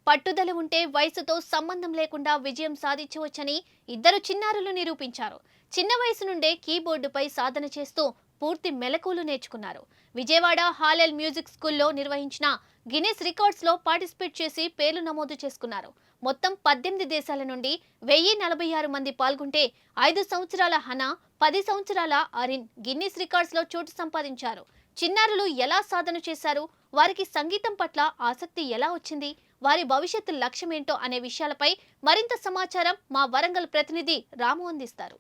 పట్టుదల ఉంటే వయసుతో సంబంధం లేకుండా విజయం సాధించవచ్చని ఇద్దరు చిన్నారులు నిరూపించారు. చిన్న వయసు నుండే కీబోర్డుపై సాధన చేస్తూ పూర్తి మెలకువలు నేర్చుకున్నారు. విజయవాడ హాలెల్ మ్యూజిక్ స్కూల్లో నిర్వహించిన గిన్నిస్ రికార్డ్స్ లో పార్టిసిపేట్ చేసి పేర్లు నమోదు చేసుకున్నారు. మొత్తం 18 దేశాల నుండి 1046 మంది పాల్గొంటే 5 సంవత్సరాల హనా, 10 సంవత్సరాల అరిన్ గిన్నిస్ రికార్డ్స్ లో చోటు సంపాదించారు. చిన్నారులు ఎలా సాధన చేశారు, వారికి సంగీతం పట్ల ఆసక్తి ఎలా వచ్చింది, వారి భవిష్యత్తు లక్ష్యమేంటో అనే విషయాలపై మరింత సమాచారం మా వరంగల్ ప్రతినిధి రాము అందిస్తారు.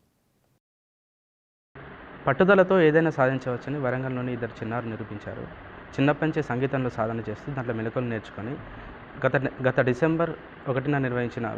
పట్టుదలతో ఏదైనా సాధించవచ్చని వరంగల్లోని ఇద్దరు చిన్నారులు నిరూపించారు. చిన్నప్పటి నుంచే సంగీతంలో సాధన చేస్తూ దాంట్లో మెలకువలు నేర్చుకొని గత డిసెంబర్ 1న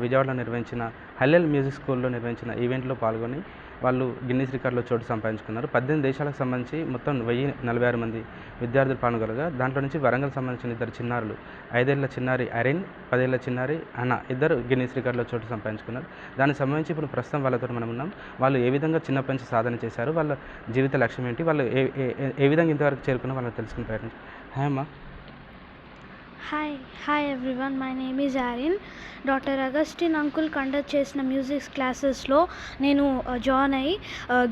విజయవాడలో నిర్వహించిన హల్లెల్ మ్యూజిక్ స్కూల్లో నిర్వహించిన ఈవెంట్లో పాల్గొని వాళ్ళు గిన్నిస్ రికార్డులో చోటు సంపాదించుకున్నారు. 18 దేశాలకు సంబంధించి మొత్తం 1046 మంది విద్యార్థులు పాల్గొనగా దాంట్లో నుంచి వరంగల్ సంబంధించిన ఇద్దరు చిన్నారులు, 5 ఏళ్ల చిన్నారి అరిన్, 10 ఏళ్ల చిన్నారి అన్న ఇద్దరు గిన్నిస్ రికార్డులో చోటు సంపాదించుకున్నారు. దానికి సంబంధించి ఇప్పుడు ప్రస్తుతం వాళ్ళతో మనం ఉన్నాం. వాళ్ళు ఏ విధంగా చిన్నప్పటి నుంచి సాధన చేశారు, వాళ్ళ జీవిత లక్ష్యం ఏంటి, వాళ్ళు ఏ విధంగా ఇంతవరకు చేరుకున్నా వాళ్ళని తెలుసుకునే ప్రయత్నం. హాయ్ అమ్మా. Hi everyone, my name is Arin. Doctor Augustine uncle conduct చేసిన మ్యూజిక్ క్లాసెస్లో నేను జాయిన్ అయ్యి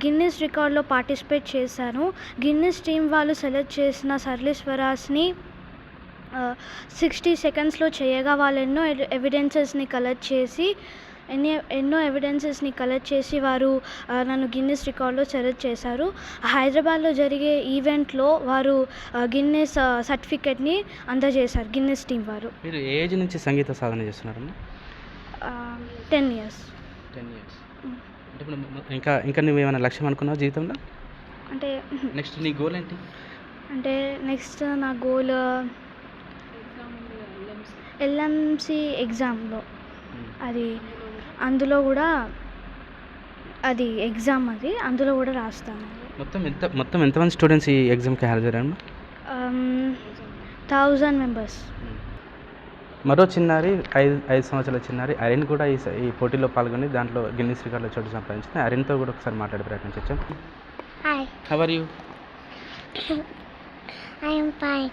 గిన్నిస్ రికార్డ్లో పార్టిసిపేట్ చేశాను. గిన్నిస్ టీం వాళ్ళు సెలెక్ట్ చేసిన సర్లీస్వరాస్ని 60 సెకండ్స్లో చేయగా వాళ్ళు ఎన్నో ఎవిడెన్సెస్ని కలెక్ట్ చేసి వారు నన్ను గిన్నిస్ రికార్డ్లో సెలెక్ట్ చేశారు. హైదరాబాద్లో జరిగే ఈవెంట్లో వారు గిన్నిస్ సర్టిఫికెట్ని అందజేశారు గిన్నిస్ టీం వారు. మీరు ఏ ఏజ్ నుంచి సంగీత సాధన చేస్తున్నారమ్మా? 10 years. అంటే ఇప్పుడు ఇంకా నువ్వు ఏమైనా లక్ష్యం అనుకున్నావు జీవితంలో? అంటే నెక్స్ట్ నీ గోల్ ఏంటి? అంటే నెక్స్ట్ నా గోల్ ఎల్ఎంసి ఎగ్జామ్లో అది అందులో కూడా అది ఎగ్జామ్ అందులో కూడా రాస్తాను. మొత్తం ఎంతమంది స్టూడెంట్స్ ఈ ఎగ్జామ్కి హాజరయ్యారు? 1000 members. మరో చిన్నారి 5 సంవత్సరాల చిన్నారి అరిన్ కూడా ఈ పోటీలో పాల్గొని దాంట్లో గిన్నిస్ రికార్డులో చోటు సంపాదించింది. అరిన్తో కూడా ఒకసారి మాట్లాడే ప్రయత్నం చేద్దాం. Hi. How are you? I am fine.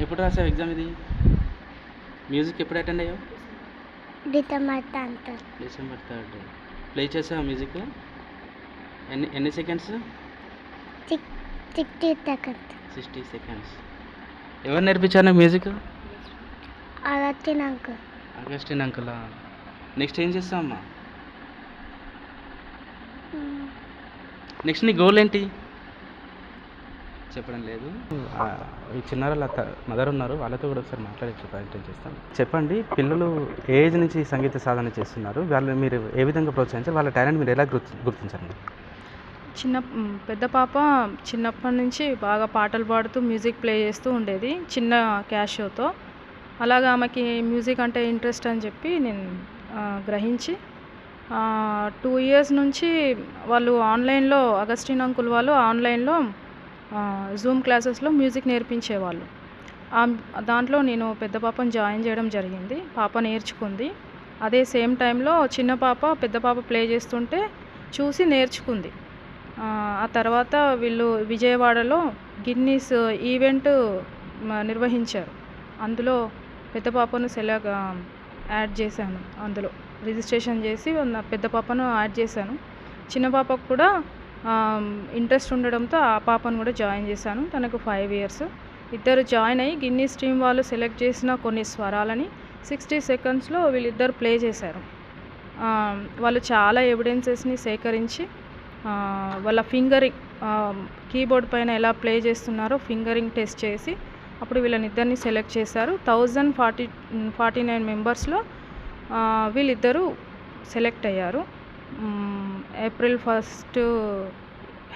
ఎప్పుడు రాసావు ఎగ్జామ్ ఇది? మ్యూజిక్ ఎప్పుడు అటెండ్ అయ్యావు? December 10th. December 3rd. Play చేసావా మ్యూజిక్? ఎన్ని సెకండ్స్? 60 seconds. 60 seconds. ఎవరు నేర్పించారు నాకు మ్యూజిక్? Agustin uncle. అగస్టిన్ అంకులా. నెక్స్ట్ ఏం చేస్తావమ్మా? నెక్స్ట్ నీ గోల్ ఏంటి? చెప్పడం లేదు. ఈ చిన్నారుల మదర్ ఉన్నారు, వాళ్ళతో కూడా ఒకసారి మాట్లాడే ప్రయత్నం చేస్తాను. చెప్పండి, పిల్లలు ఏజ్ నుంచి సంగీత సాధన చేస్తున్నారు, వాళ్ళు మీరు ఏ విధంగా ప్రోత్సహించారు, వాళ్ళ టాలెంట్ మీరు ఎలా గుర్తించారు? పెద్ద పాప చిన్నప్పటి నుంచి బాగా పాటలు పాడుతూ మ్యూజిక్ ప్లే చేస్తూ ఉండేది చిన్న క్యాషియోతో. అలాగా ఆమెకి మ్యూజిక్ అంటే ఇంట్రెస్ట్ అని చెప్పి నేను గ్రహించి 2 years నుంచి వాళ్ళు ఆన్లైన్లో అగస్టిన్ అంకుల్ వాళ్ళు ఆన్లైన్లో జూమ్ క్లాసెస్లో మ్యూజిక్ నేర్పించేవాళ్ళు. దాంట్లో నేను పెద్ద పాపను జాయిన్ చేయడం జరిగింది. పాప నేర్చుకుంది. అదే సేమ్ టైంలో చిన్న పాప పెద్ద పాప ప్లే చేస్తుంటే చూసి నేర్చుకుంది. ఆ తర్వాత వీళ్ళు విజయవాడలో గిన్నిస్ ఈవెంట్ నిర్వహించారు. అందులో పెద్ద పాపను యాడ్ చేశాను. అందులో రిజిస్ట్రేషన్ చేసి పెద్ద పాపను యాడ్ చేశాను. చిన్న పాపకు కూడా ఇంట్రెస్ట్ ఉండడంతో ఆ పాపను కూడా జాయిన్ చేశాను. తనకు 5 years. ఇద్దరు జాయిన్ అయ్యి గిన్నిస్ టీం వాళ్ళు సెలెక్ట్ చేసిన కొన్ని స్వరాలని 60 secondsలో వీళ్ళిద్దరు ప్లే చేశారు. వాళ్ళు చాలా ఎవిడెన్సెస్ని సేకరించి వాళ్ళ ఫింగరింగ్ కీబోర్డ్ పైన ఎలా ప్లే చేస్తున్నారో ఫింగరింగ్ టెస్ట్ చేసి అప్పుడు వీళ్ళనిద్దరిని సెలెక్ట్ చేశారు. 1049 మెంబర్స్లో వీళ్ళిద్దరూ సెలెక్ట్ అయ్యారు. April 1st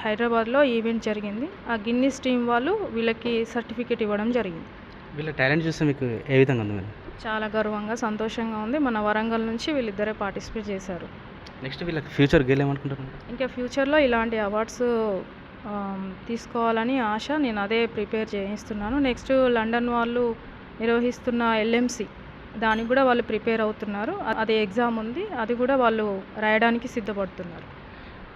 హైదరాబాద్లో ఈవెంట్ జరిగింది. ఆ గిన్నిస్ టీం వాళ్ళు వీళ్ళకి సర్టిఫికేట్ ఇవ్వడం జరిగింది. వీళ్ళ టాలెంట్ చూస్తే మీకు ఏ విధంగా ఉంది? చాలా గర్వంగా సంతోషంగా ఉంది. మన వరంగల్ నుంచి వీళ్ళిద్దరే పార్టిసిపేట్ చేశారు. నెక్స్ట్ వీళ్ళకి ఫ్యూచర్ గేల్ ఏమనుకుంటున్నారు? ఇంకా ఫ్యూచర్లో ఇలాంటి అవార్డ్స్ తీసుకోవాలని ఆశ. నేను అదే ప్రిపేర్ చేయిస్తున్నాను. నెక్స్ట్ లండన్ వాళ్ళు నిర్వహిస్తున్న ఎల్ఎంసి దానికి కూడా వాళ్ళు ప్రిపేర్ అవుతున్నారు. అది ఎగ్జామ్ ఉంది, అది కూడా వాళ్ళు రాయడానికి సిద్ధపడుతున్నారు.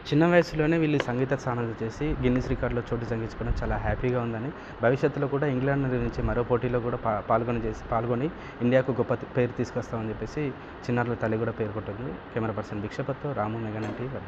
చిన్న వయసులోనే వీళ్ళు సంగీత సాధన చేసి గిన్నిస్ రికార్డులో చోటు సంగించుకోవడం చాలా హ్యాపీగా ఉందని, భవిష్యత్తులో కూడా ఇంగ్లాండ్ నిర్వహించే మరో పోటీలో కూడా పాల్గొని ఇండియాకు గొప్ప పేరు తీసుకొస్తామని చెప్పేసి చిన్నారుల తల్లి కూడా పేర్కొంటుంది. కెమెరా పర్సన్ భిక్షపత్తో రాము, మెగానన్ టీవీ.